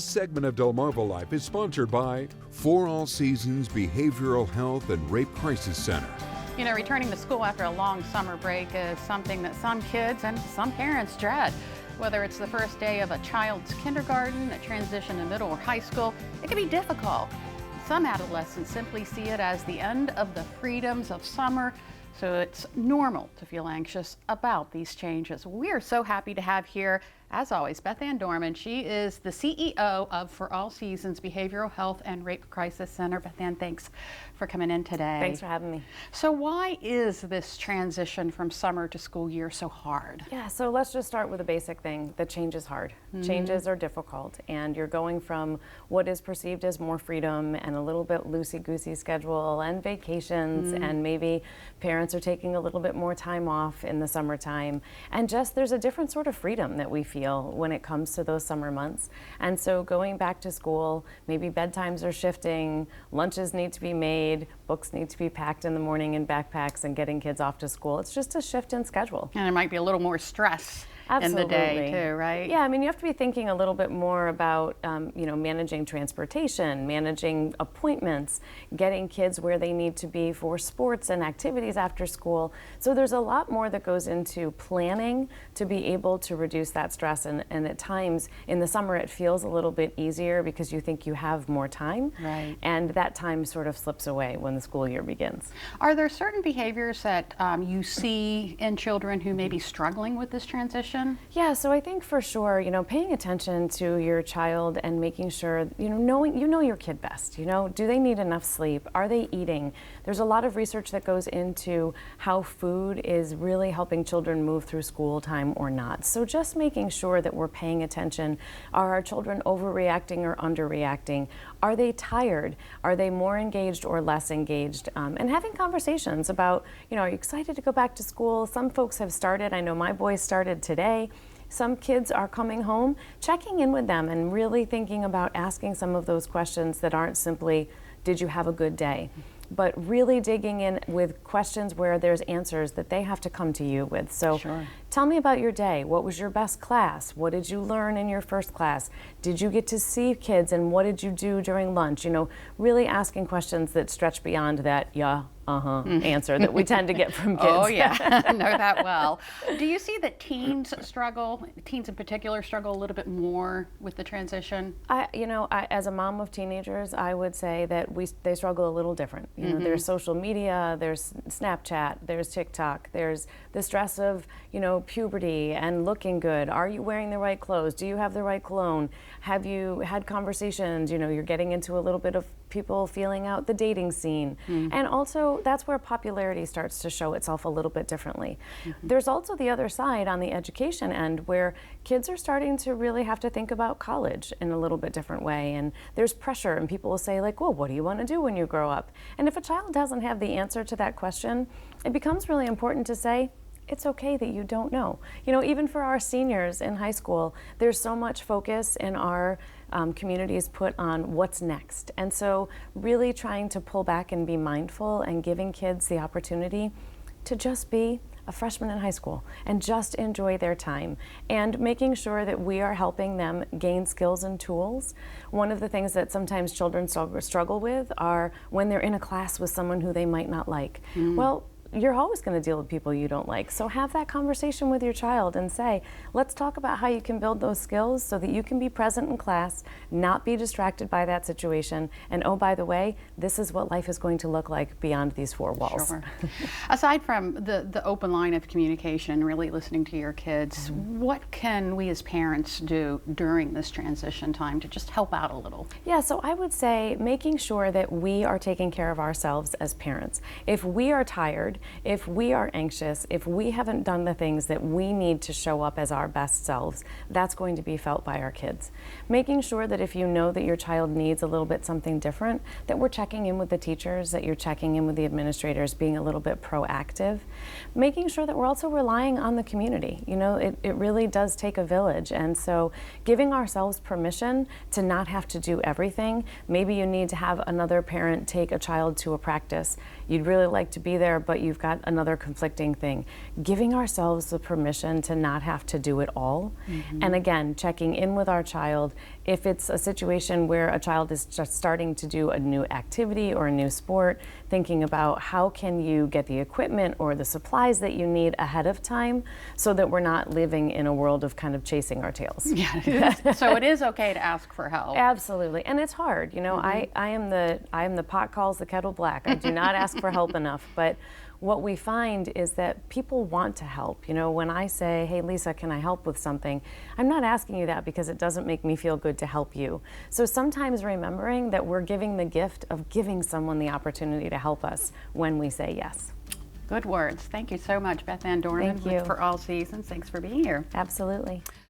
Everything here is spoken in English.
This segment of DelmarvaLife is sponsored by For All Seasons Behavioral Health and Rape Crisis Center. You know, returning to school after a long summer break is something that some kids and some parents dread. Whether it's the first day of a child's kindergarten, a transition to middle or high school, it can be difficult. Some adolescents simply see it as the end of the freedoms of summer, so it's normal to feel anxious about these changes. We are so happy to have here, as always, Beth Ann Dorman. She is the CEO of For All Seasons Behavioral Health and Rape Crisis Center. Beth Ann, thanks for coming in today. Thanks for having me. So why is this transition from summer to school year so hard? Yeah, so let's just start with a basic thing. The change is hard. Changes are difficult, and you're going from what is perceived as more freedom and a little bit loosey-goosey schedule and vacations, and maybe parents are taking a little bit more time off in the summertime, and just there's a different sort of freedom that we feel when it comes to those summer months. And so going back to school, maybe bedtimes are shifting, lunches need to be made, books need to be packed in the morning in backpacks and getting kids off to school. It's just a shift in schedule. And there might be a little more stress Absolutely. in the day too, right? Yeah, I mean, you have to be thinking a little bit more about, managing transportation, managing appointments, getting kids where they need to be for sports and activities after school. So there's a lot more that goes into planning to be able to reduce that stress. And at times in the summer, it feels a little bit easier because you think you have more time. Right. And that time sort of slips away when the school year begins. Are there certain behaviors that you see in children who may be struggling with this transition? Yeah, so I think for sure, paying attention to your child and making sure, knowing your kid best. Do they need enough sleep? Are they eating? There's a lot of research that goes into how food is really helping children move through school time or not. So just making sure that we're paying attention. Are our children overreacting or underreacting? Are they tired? Are they more engaged or less engaged? And having conversations about, are you excited to go back to school? Some folks have started. I know my boys started today. Some kids are coming home, checking in with them and really thinking about asking some of those questions that aren't simply, did you have a good day? But really digging in with questions where there's answers that they have to come to you with. So Sure. Tell me about your day. What was your best class? What did you learn in your first class? Did you get to see kids and what did you do during lunch? Really asking questions that stretch beyond that answer that we tend to get from kids. Oh yeah, I know that well. Do you see that teens in particular struggle a little bit more with the transition? As a mom of teenagers, I would say that they struggle a little different. There's social media, there's Snapchat, there's TikTok, there's the stress of, puberty and looking good. Are you wearing the right clothes? Do you have the right cologne? Have you had conversations? You're getting into a little bit of people feeling out the dating scene. And also that's where popularity starts to show itself a little bit differently. There's also the other side on the education end where kids are starting to really have to think about college in a little bit different way. And there's pressure and people will say like, well, what do you want to do when you grow up? And if a child doesn't have the answer to that question, it becomes really important to say, it's okay that you don't know. Even for our seniors in high school, there's so much focus in our communities put on what's next. And so really trying to pull back and be mindful and giving kids the opportunity to just be a freshman in high school and just enjoy their time and making sure that we are helping them gain skills and tools. One of the things that sometimes children struggle with are when they're in a class with someone who they might not like. Well, you're always going to deal with people you don't like. So have that conversation with your child and say, let's talk about how you can build those skills so that you can be present in class, not be distracted by that situation. And oh, by the way, this is what life is going to look like beyond these four walls. Sure. Aside from the open line of communication, really listening to your kids, what can we as parents do during this transition time to just help out a little? Yeah, so I would say making sure that we are taking care of ourselves as parents. If we are tired, if we are anxious, if we haven't done the things that we need to show up as our best selves, that's going to be felt by our kids. Making sure that if you know that your child needs a little bit something different, that we're checking in with the teachers, that you're checking in with the administrators, being a little bit proactive. Making sure that we're also relying on the community. It really does take a village. And so giving ourselves permission to not have to do everything. Maybe you need to have another parent take a child to a practice. You'd really like to be there, but you've got another conflicting thing. Giving ourselves the permission to not have to do it all. And again, checking in with our child. If it's a situation where a child is just starting to do a new activity or a new sport, thinking about how can you get the equipment or the supplies that you need ahead of time so that we're not living in a world of kind of chasing our tails. Yeah. So it is okay to ask for help. Absolutely. And it's hard. You know, I am the pot calls the kettle black. I do not ask for help enough. But what we find is that people want to help. You know, when I say, hey, Lisa, can I help with something? I'm not asking you that because it doesn't make me feel good to help you. So sometimes remembering that we're giving the gift of giving someone the opportunity to help us when we say yes. Good words. Thank you so much, Beth Ann Dorman Thank you. For All Seasons. Thanks for being here. Absolutely.